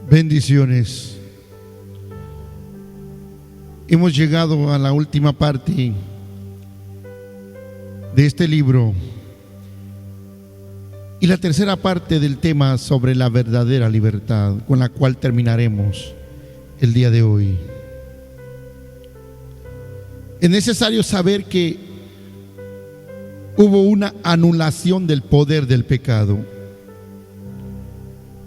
Bendiciones. Hemos llegado a la última parte de este libro y la tercera parte del tema sobre la verdadera libertad, con la cual terminaremos el día de hoy. Es necesario saber que hubo una anulación del poder del pecado.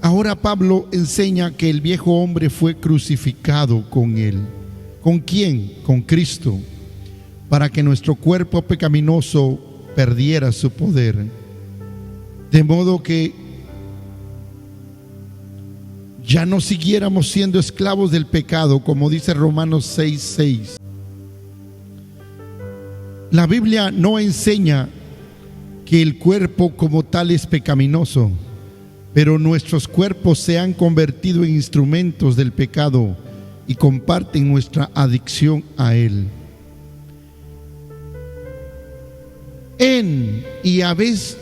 Ahora Pablo enseña que el viejo hombre fue crucificado con él. ¿Con quién? Con Cristo, para que nuestro cuerpo pecaminoso perdiera su poder. De modo que ya no siguiéramos siendo esclavos del pecado, como dice Romanos 6:6. La Biblia no enseña que el cuerpo como tal es pecaminoso, pero nuestros cuerpos se han convertido en instrumentos del pecado y comparten nuestra adicción a él. En y a veces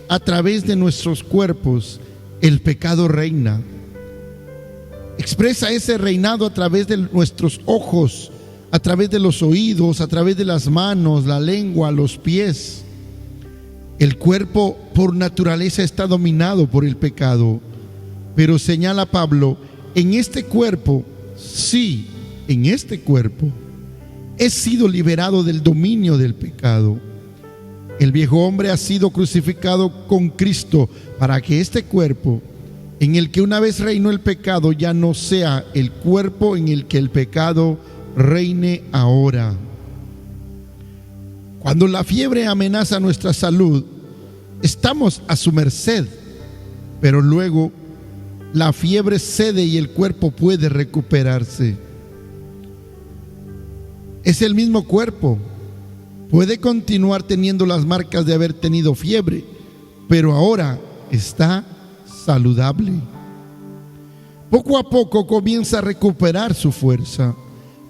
a través de nuestros cuerpos el pecado reina. Expresa ese reinado a través de nuestros ojos, a través de los oídos, a través de las manos, la lengua, los pies. El cuerpo por naturaleza está dominado por el pecado, pero señala Pablo, en este cuerpo, sí, en este cuerpo, he sido liberado del dominio del pecado. El viejo hombre ha sido crucificado con Cristo para que este cuerpo, en el que una vez reinó el pecado, ya no sea el cuerpo en el que el pecado reine ahora. Cuando la fiebre amenaza nuestra salud, estamos a su merced, pero luego la fiebre cede y el cuerpo puede recuperarse. Es el mismo cuerpo, puede continuar teniendo las marcas de haber tenido fiebre, pero ahora está saludable. Poco a poco comienza a recuperar su fuerza.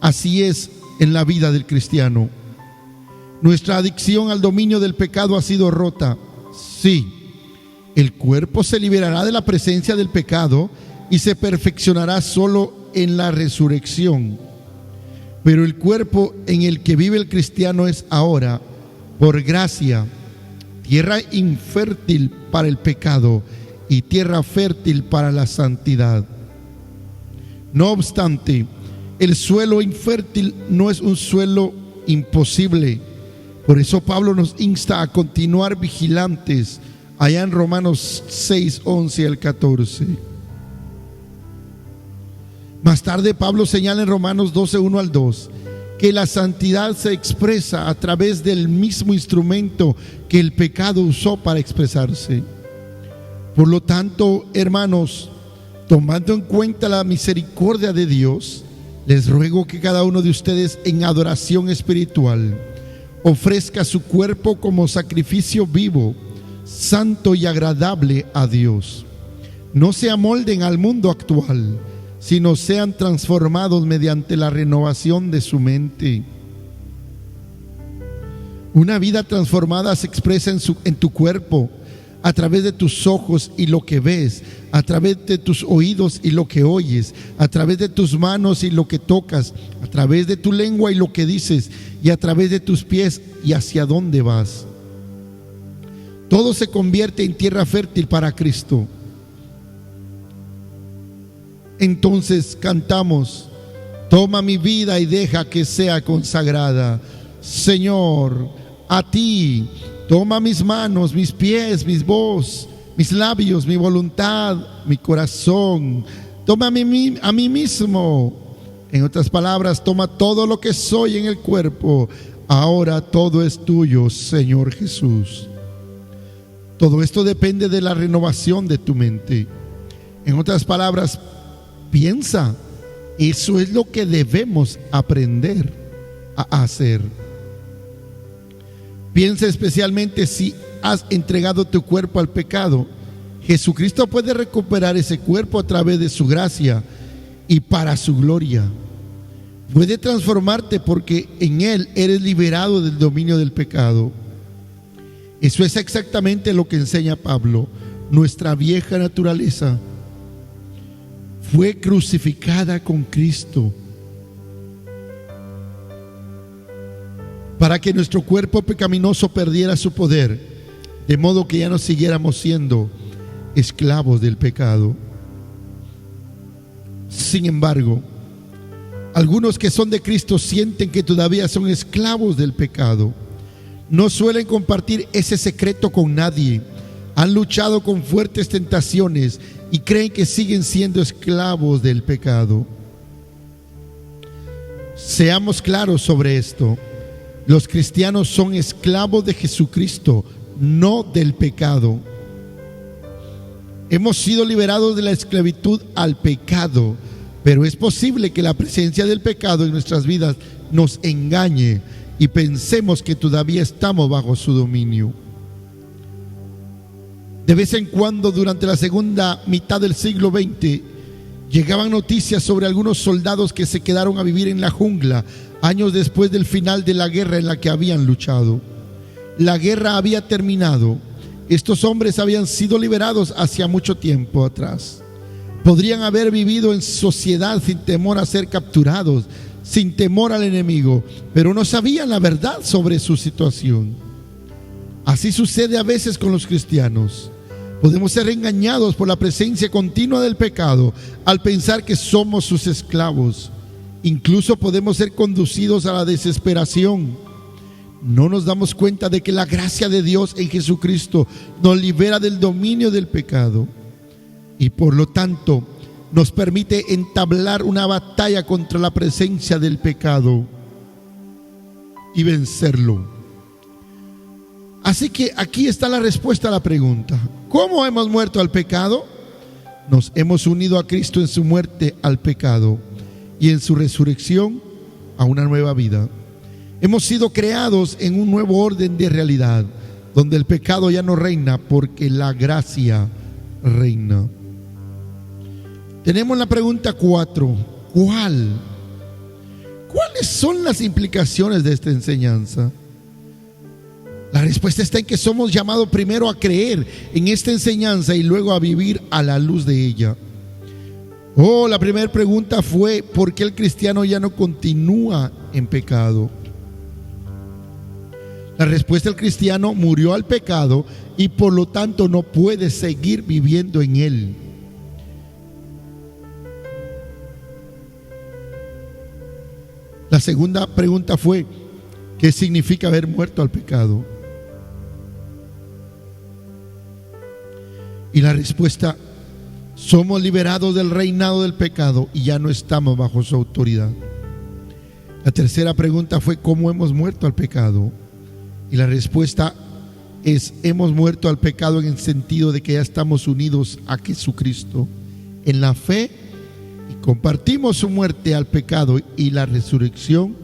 Así es en la vida del cristiano. Nuestra adicción al dominio del pecado ha sido rota. Sí, el cuerpo se liberará de la presencia del pecado y se perfeccionará solo en la resurrección. Pero el cuerpo en el que vive el cristiano es ahora, por gracia, tierra infértil para el pecado y tierra fértil para la santidad. No obstante, el suelo infértil no es un suelo imposible. Por eso Pablo nos insta a continuar vigilantes, allá en Romanos 6:11 al 14. Más tarde Pablo señala en Romanos 12:1 al 2 que la santidad se expresa a través del mismo instrumento que el pecado usó para expresarse. Por lo tanto, hermanos, tomando en cuenta la misericordia de Dios, les ruego que cada uno de ustedes en adoración espiritual ofrezca su cuerpo como sacrificio vivo, santo y agradable a Dios. No se amolden al mundo actual, sino sean transformados mediante la renovación de su mente. Una vida transformada se expresa en tu cuerpo, a través de tus ojos y lo que ves, a través de tus oídos y lo que oyes, a través de tus manos y lo que tocas, a través de tu lengua y lo que dices, y a través de tus pies y hacia dónde vas. Todo se convierte en tierra fértil para Cristo. Entonces cantamos: toma mi vida y deja que sea consagrada. Señor, a ti, toma mis manos, mis pies, mis voz, mis labios, mi voluntad, mi corazón. Toma a mí mismo. En otras palabras, toma todo lo que soy en el cuerpo. Ahora todo es tuyo, Señor Jesús. Todo esto depende de la renovación de tu mente. En otras palabras, piensa. Eso es lo que debemos aprender a hacer. Piensa especialmente si has entregado tu cuerpo al pecado. Jesucristo puede recuperar ese cuerpo a través de su gracia y para su gloria. Puede transformarte porque en Él eres liberado del dominio del pecado. Eso es exactamente lo que enseña Pablo. Nuestra vieja naturaleza fue crucificada con Cristo para que nuestro cuerpo pecaminoso perdiera su poder, de modo que ya no siguiéramos siendo esclavos del pecado. Sin embargo, algunos que son de Cristo sienten que todavía son esclavos del pecado. No suelen compartir ese secreto con nadie. Han luchado con fuertes tentaciones y creen que siguen siendo esclavos del pecado. Seamos claros sobre esto. Los cristianos son esclavos de Jesucristo, no del pecado. Hemos sido liberados de la esclavitud al pecado, pero es posible que la presencia del pecado en nuestras vidas nos engañe y pensemos que todavía estamos bajo su dominio. De vez en cuando, durante la segunda mitad del siglo XX, llegaban noticias sobre algunos soldados que se quedaron a vivir en la jungla años después del final de la guerra en la que habían luchado. La guerra había terminado. Estos hombres habían sido liberados hacía mucho tiempo atrás. Podrían haber vivido en sociedad sin temor a ser capturados, sin temor al enemigo, pero no sabían la verdad sobre su situación. Así sucede a veces con los cristianos. Podemos ser engañados por la presencia continua del pecado al pensar que somos sus esclavos. Incluso podemos ser conducidos a la desesperación. No nos damos cuenta de que la gracia de Dios en Jesucristo nos libera del dominio del pecado y por lo tanto nos permite entablar una batalla contra la presencia del pecado y vencerlo. Así que aquí está la respuesta a la pregunta: ¿cómo hemos muerto al pecado? Nos hemos unido a Cristo en su muerte al pecado y en su resurrección a una nueva vida. Hemos sido creados en un nuevo orden de realidad, donde el pecado ya no reina porque la gracia reina. Tenemos la pregunta 4. ¿Cuáles son las implicaciones de esta enseñanza? La respuesta está en que somos llamados primero a creer en esta enseñanza y luego a vivir a la luz de ella. La primera pregunta fue: ¿por qué el cristiano ya no continúa en pecado? La respuesta: el cristiano murió al pecado y por lo tanto no puede seguir viviendo en él. La segunda pregunta fue: ¿qué significa haber muerto al pecado? Y la respuesta: somos liberados del reinado del pecado y ya no estamos bajo su autoridad. La tercera pregunta fue: ¿cómo hemos muerto al pecado? Y la respuesta es: hemos muerto al pecado en el sentido de que ya estamos unidos a Jesucristo en la fe y compartimos su muerte al pecado y la resurrección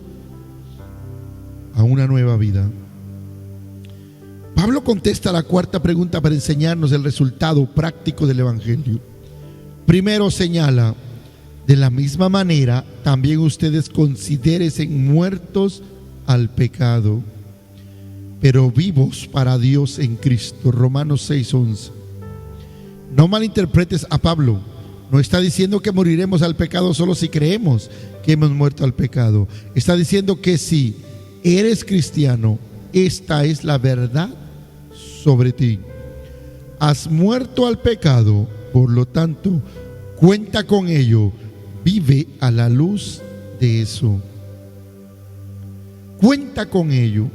a una nueva vida. Pablo contesta la cuarta pregunta para enseñarnos el resultado práctico del Evangelio. Primero señala: de la misma manera también ustedes considérense muertos al pecado, pero vivos para Dios en Cristo. Romanos 6:11. No malinterpretes a Pablo. No está diciendo que moriremos al pecado solo si creemos que hemos muerto al pecado. Está diciendo que si eres cristiano, esta es la verdad sobre ti. Has muerto al pecado, por lo tanto, cuenta con ello. Vive a la luz de eso. Cuenta con ello.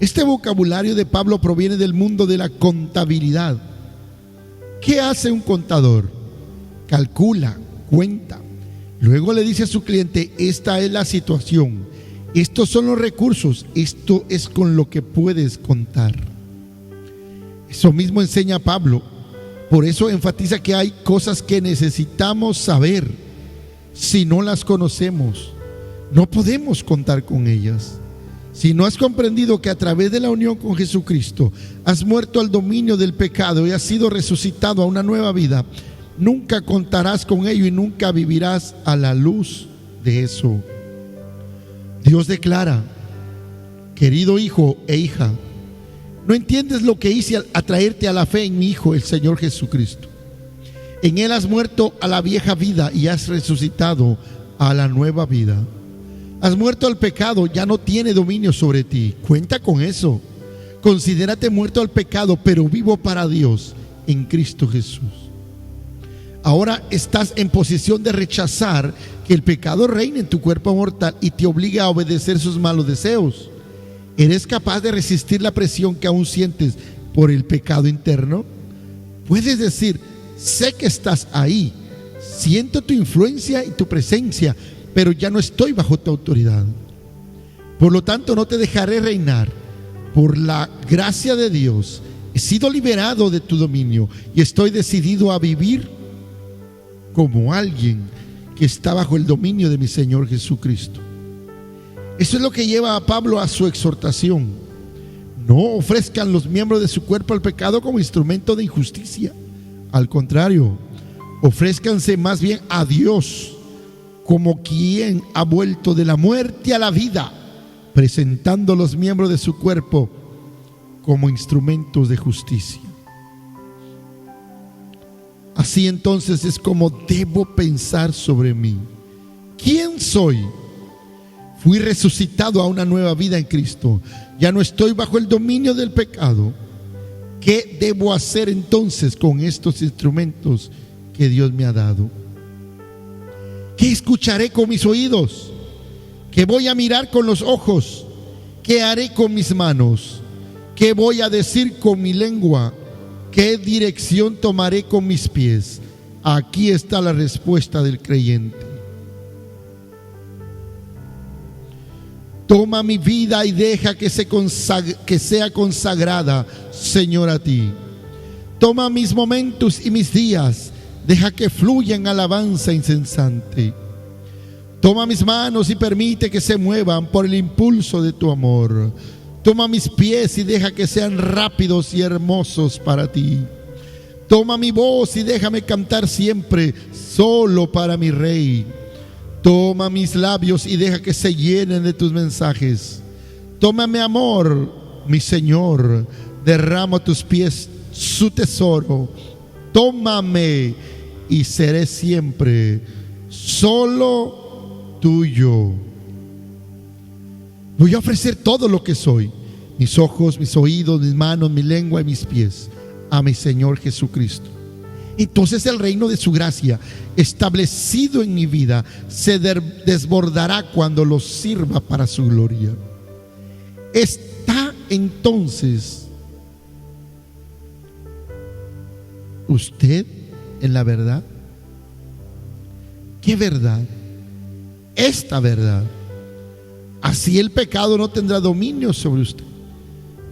Este vocabulario de Pablo proviene del mundo de la contabilidad. ¿Qué hace un contador? Calcula, cuenta. Luego le dice a su cliente: esta es la situación, estos son los recursos, esto es con lo que puedes contar. Eso mismo enseña Pablo. Por eso enfatiza que hay cosas que necesitamos saber. Si no las conocemos, no podemos contar con ellas. Si no has comprendido que a través de la unión con Jesucristo has muerto al dominio del pecado y has sido resucitado a una nueva vida, nunca contarás con ello y nunca vivirás a la luz de eso. Dios declara: querido hijo e hija, ¿no entiendes lo que hice al atraerte a la fe en mi Hijo, el Señor Jesucristo? En Él has muerto a la vieja vida y has resucitado a la nueva vida. Has muerto al pecado, ya no tiene dominio sobre ti. Cuenta con eso. Considérate muerto al pecado, pero vivo para Dios en Cristo Jesús. Ahora estás en posición de rechazar que el pecado reine en tu cuerpo mortal y te obligue a obedecer sus malos deseos. ¿Eres capaz de resistir la presión que aún sientes por el pecado interno? Puedes decir: sé que estás ahí, siento tu influencia y tu presencia, pero ya no estoy bajo tu autoridad. Por lo tanto, no te dejaré reinar. Por la gracia de Dios, he sido liberado de tu dominio y estoy decidido a vivir como alguien que está bajo el dominio de mi Señor Jesucristo. Eso es lo que lleva a Pablo a su exhortación. No ofrezcan los miembros de su cuerpo al pecado como instrumento de injusticia. Al contrario, ofrézcanse más bien a Dios como quien ha vuelto de la muerte a la vida, presentando los miembros de su cuerpo como instrumentos de justicia. Así entonces es como debo pensar sobre mí. ¿Quién soy? Fui resucitado a una nueva vida en Cristo. Ya no estoy bajo el dominio del pecado. ¿Qué debo hacer entonces con estos instrumentos que Dios me ha dado? ¿Qué escucharé con mis oídos? ¿Qué voy a mirar con los ojos? ¿Qué haré con mis manos? ¿Qué voy a decir con mi lengua? ¿Qué dirección tomaré con mis pies? Aquí está la respuesta del creyente. Toma mi vida y deja que sea consagrada, Señor, a ti. Toma mis momentos y mis días, deja que fluyan alabanza incesante. Toma mis manos y permite que se muevan por el impulso de tu amor. Toma mis pies y deja que sean rápidos y hermosos para ti. Toma mi voz y déjame cantar siempre solo para mi Rey. Toma mis labios y deja que se llenen de tus mensajes. Toma mi amor, mi Señor, derramo a tus pies su tesoro. Tómame y seré siempre solo tuyo. Voy a ofrecer todo lo que soy, mis ojos, mis oídos, mis manos, mi lengua y mis pies, a mi Señor Jesucristo. Entonces el reino de su gracia, establecido en mi vida, se desbordará cuando lo sirva para su gloria. ¿Está entonces usted en la verdad? ¿Qué verdad? Esta verdad. Así el pecado no tendrá dominio sobre usted,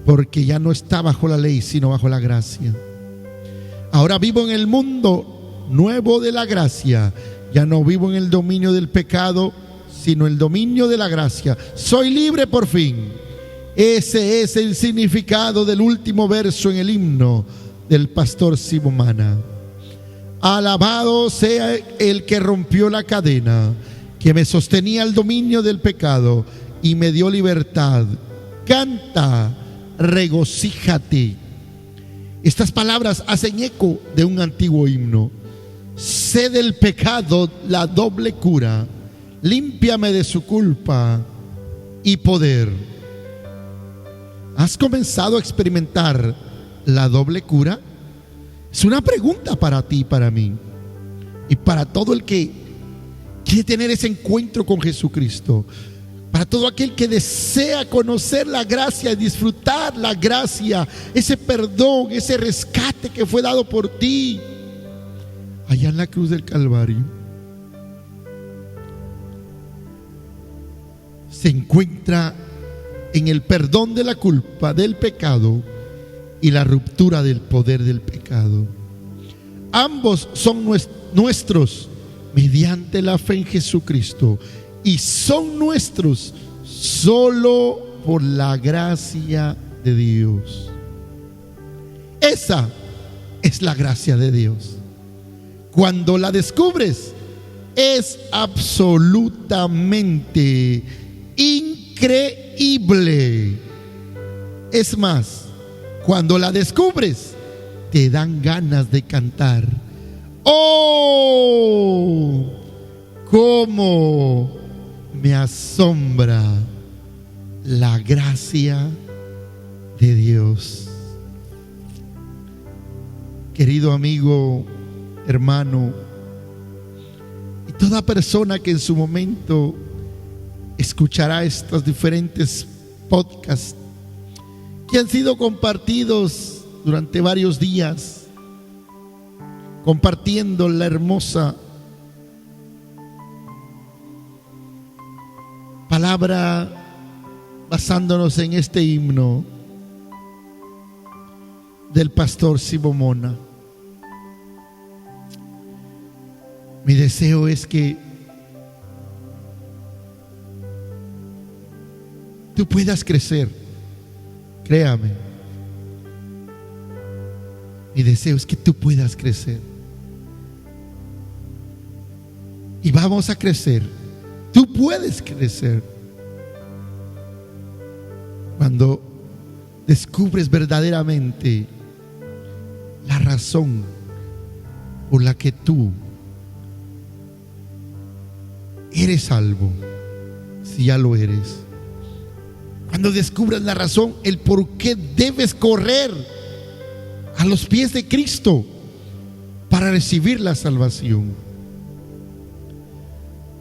porque ya no está bajo la ley, sino bajo la gracia. Ahora vivo en el mundo nuevo de la gracia. Ya no vivo en el dominio del pecado, sino el dominio de la gracia. Soy libre por fin. Ese es el significado del último verso en el himno del pastor Simomana. Alabado sea el que rompió la cadena que me sostenía el dominio del pecado y me dio libertad. Canta, regocíjate. Estas palabras hacen eco de un antiguo himno. Sé del pecado la doble cura, límpiame de su culpa y poder. ¿Has comenzado a experimentar la doble cura? Es una pregunta para ti y para mí, y para todo el que quiere tener ese encuentro con Jesucristo, para todo aquel que desea conocer la gracia y disfrutar la gracia, ese perdón, ese rescate que fue dado por ti allá en la cruz del Calvario. Se encuentra en el perdón de la culpa, del pecado y la ruptura del poder del pecado. Ambos son nuestros mediante la fe en Jesucristo, y son nuestros solo por la gracia de Dios. Esa es la gracia de Dios. Cuando la descubres, es absolutamente increíble. Es más, cuando la descubres, te dan ganas de cantar: ¡Oh! ¡Cómo me asombra la gracia de Dios! Querido amigo, hermano, y toda persona que en su momento escuchará estos diferentes podcasts que han sido compartidos durante varios días, compartiendo la hermosa palabra, basándonos en este himno del pastor Sibomona. Mi deseo es que tú puedas crecer. Créame. Mi deseo es que tú puedas crecer. Y vamos a crecer. Tú puedes crecer cuando descubres verdaderamente la razón por la que tú eres salvo, si ya lo eres. Cuando descubras la razón, el por qué debes correr a los pies de Cristo para recibir la salvación.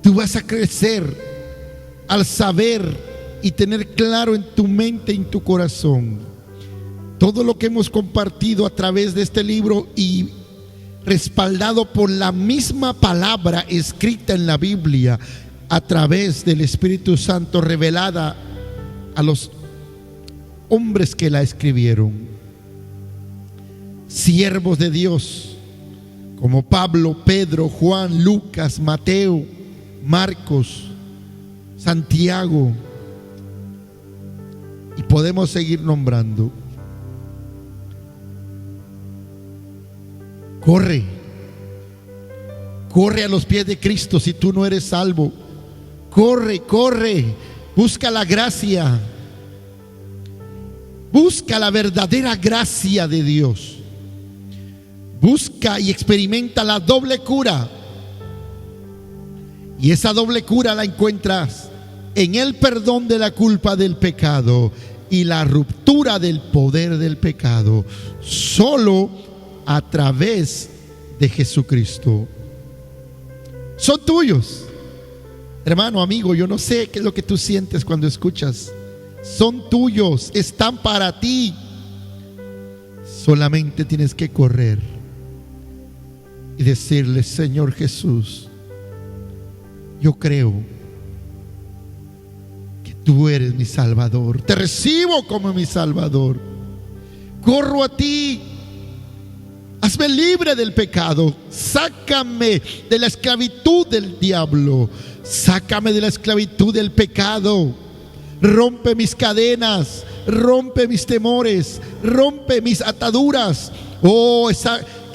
Tú vas a crecer al saber y tener claro en tu mente y en tu corazón todo lo que hemos compartido a través de este libro y respaldado por la misma palabra escrita en la Biblia a través del Espíritu Santo, revelada a los hombres que la escribieron, siervos de Dios como Pablo, Pedro, Juan, Lucas, Mateo, Marcos, Santiago, y podemos seguir nombrando. Corre a los pies de Cristo si tú no eres salvo. Corre, busca la gracia, busca la verdadera gracia de Dios. Busca y experimenta la doble cura. Y esa doble cura la encuentras en el perdón de la culpa del pecado y la ruptura del poder del pecado, solo a través de Jesucristo. Son tuyos, hermano, amigo. Yo no sé qué es lo que tú sientes cuando escuchas. Son tuyos, están para ti. Solamente tienes que correr y decirle: Señor Jesús, yo creo que tú eres mi Salvador. Te recibo como mi Salvador. Corro a ti. Hazme libre del pecado. Sácame de la esclavitud del diablo. Sácame de la esclavitud del pecado. Rompe mis cadenas. Rompe mis temores. Rompe mis ataduras. Oh,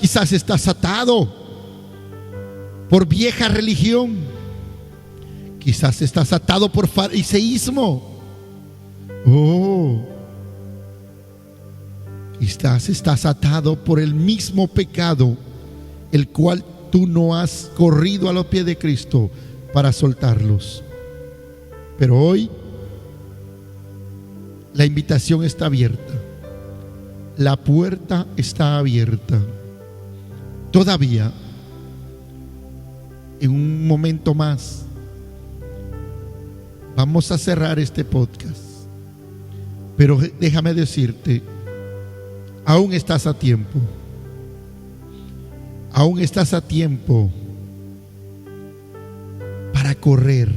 quizás estás atado por vieja religión. Quizás estás atado por fariseísmo. Oh, quizás estás atado por el mismo pecado, el cual tú no has corrido a los pies de Cristo para soltarlos. Pero hoy la invitación está abierta. La puerta está abierta. Todavía, en un momento más, vamos a cerrar este podcast. Pero déjame decirte, aún estás a tiempo. Aún estás a tiempo para correr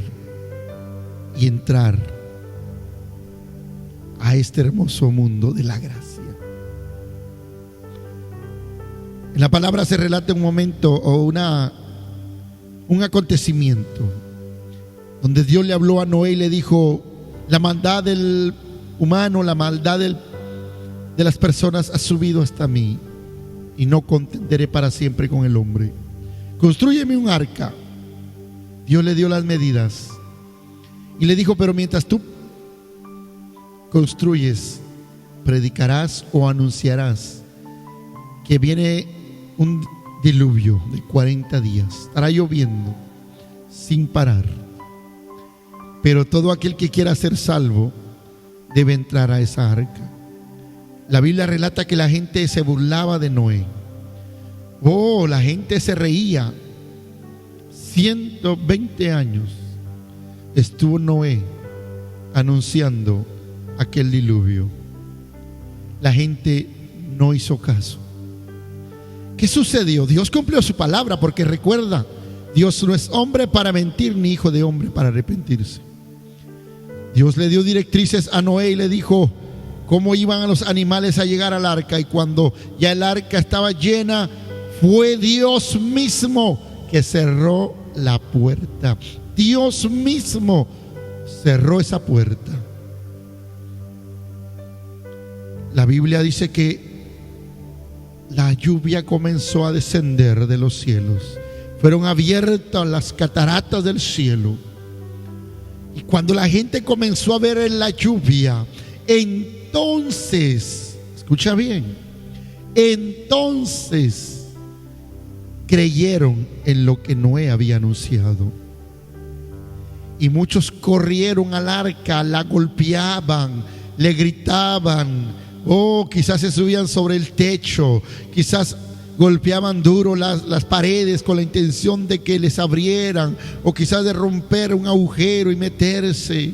y entrar a este hermoso mundo de la gracia. En la palabra se relata un momento o un acontecimiento donde Dios le habló a Noé y le dijo: la maldad del humano, la maldad de las personas ha subido hasta mí, y no contenderé para siempre con el hombre. Constrúyeme un arca. Dios le dio las medidas y le dijo: pero mientras tú construyes, predicarás o anunciarás que viene un diluvio de 40 días. Estará lloviendo sin parar. Pero todo aquel que quiera ser salvo debe entrar a esa arca. La Biblia relata que la gente se burlaba de Noé. Oh, la gente se reía. 120 años estuvo Noé anunciando aquel diluvio. La gente no hizo caso. ¿Qué sucedió? Dios cumplió su palabra, porque recuerda, Dios no es hombre para mentir, ni hijo de hombre para arrepentirse. Dios le dio directrices a Noé y le dijo cómo iban a los animales a llegar al arca. Y cuando ya el arca estaba llena, fue Dios mismo que cerró la puerta. Dios mismo cerró esa puerta. La Biblia dice que la lluvia comenzó a descender de los cielos. Fueron abiertas las cataratas del cielo. Y cuando la gente comenzó a ver la lluvia, entonces, escucha bien, entonces creyeron en lo que Noé había anunciado. Y muchos corrieron al arca, la golpeaban, le gritaban. Oh, quizás se subían sobre el techo, quizás golpeaban duro las paredes con la intención de que les abrieran, o quizás de romper un agujero y meterse.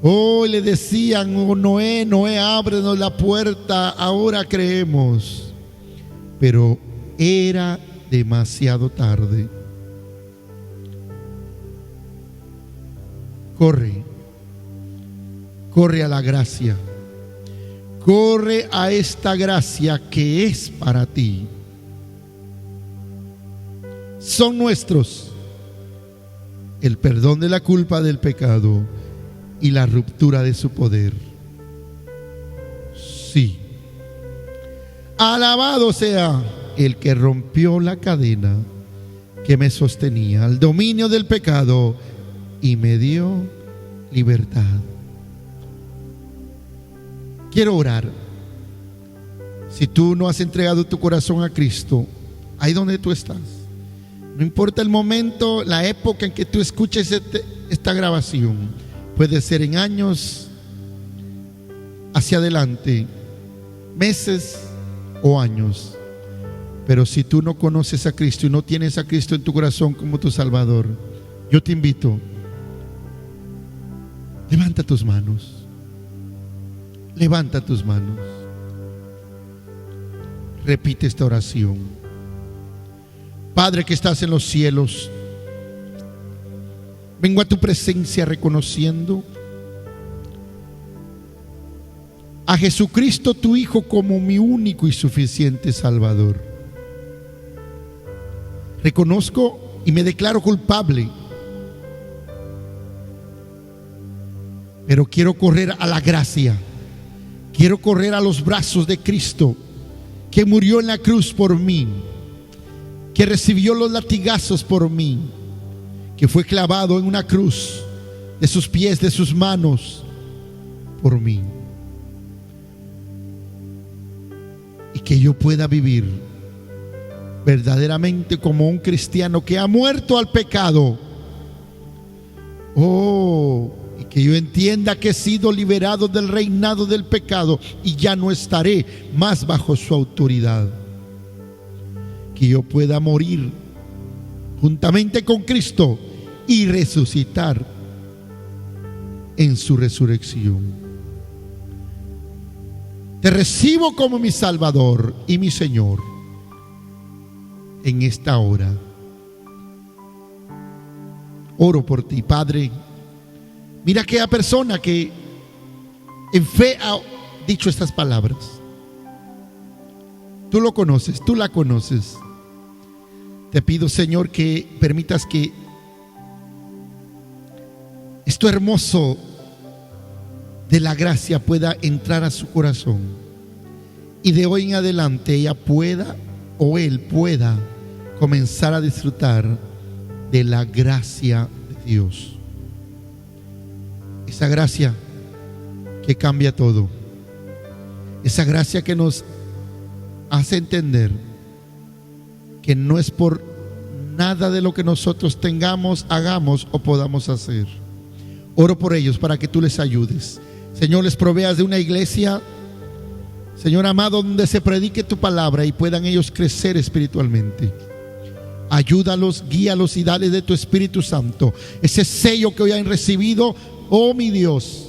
Oh, le decían: oh, Noé, Noé, ábrenos la puerta, ahora creemos. Pero era demasiado tarde. Corre, corre a la gracia. Corre a esta gracia que es para ti. Son nuestros el perdón de la culpa del pecado y la ruptura de su poder. Sí. Alabado sea el que rompió la cadena que me sostenía, al dominio del pecado, y me dio libertad. Quiero orar. Si tú no has entregado tu corazón a Cristo, ahí donde tú estás, no importa el momento, la época en que tú escuches esta grabación, puede ser en años hacia adelante, meses o años. Pero si tú no conoces a Cristo y no tienes a Cristo en tu corazón como tu Salvador, yo te invito, levanta tus manos. Levanta tus manos. Repite esta oración. Padre que estás en los cielos, vengo a tu presencia reconociendo a Jesucristo tu Hijo como mi único y suficiente Salvador. Reconozco y me declaro culpable, pero quiero correr a la gracia. Quiero correr a los brazos de Cristo, que murió en la cruz por mí, que recibió los latigazos por mí, que fue clavado en una cruz, de sus pies, de sus manos, por mí. Y que yo pueda vivir verdaderamente como un cristiano que ha muerto al pecado. Oh, y que yo entienda que he sido liberado del reinado del pecado y ya no estaré más bajo su autoridad. Que yo pueda morir juntamente con Cristo y resucitar en su resurrección. Te recibo como mi Salvador y mi Señor en esta hora. Oro por ti, Padre. Mira aquella persona que en fe ha dicho estas palabras. Tú lo conoces, tú la conoces. Te pido, Señor, que permitas que esto hermoso de la gracia pueda entrar a su corazón, y de hoy en adelante ella pueda, o él pueda, comenzar a disfrutar de la gracia de Dios. Esa gracia que cambia todo. Esa gracia que nos hace entender que no es por nada de lo que nosotros tengamos, hagamos o podamos hacer. Oro por ellos para que tú les ayudes. Señor, les proveas de una iglesia, Señor amado, donde se predique tu palabra y puedan ellos crecer espiritualmente. Ayúdalos, guíalos y dale de tu Espíritu Santo ese sello que hoy han recibido. Oh mi Dios,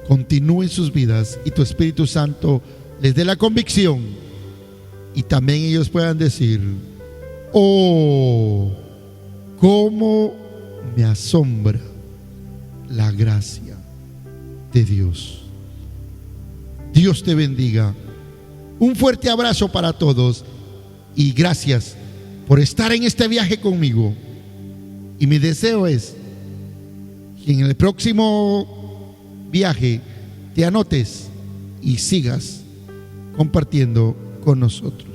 continúe en sus vidas y tu Espíritu Santo les dé la convicción y también ellos puedan decir: oh, cómo me asombra la gracia de Dios. Dios te bendiga. Un fuerte abrazo para todos y gracias por estar en este viaje conmigo. Y mi deseo es que en el próximo viaje te anotes y sigas compartiendo con nosotros.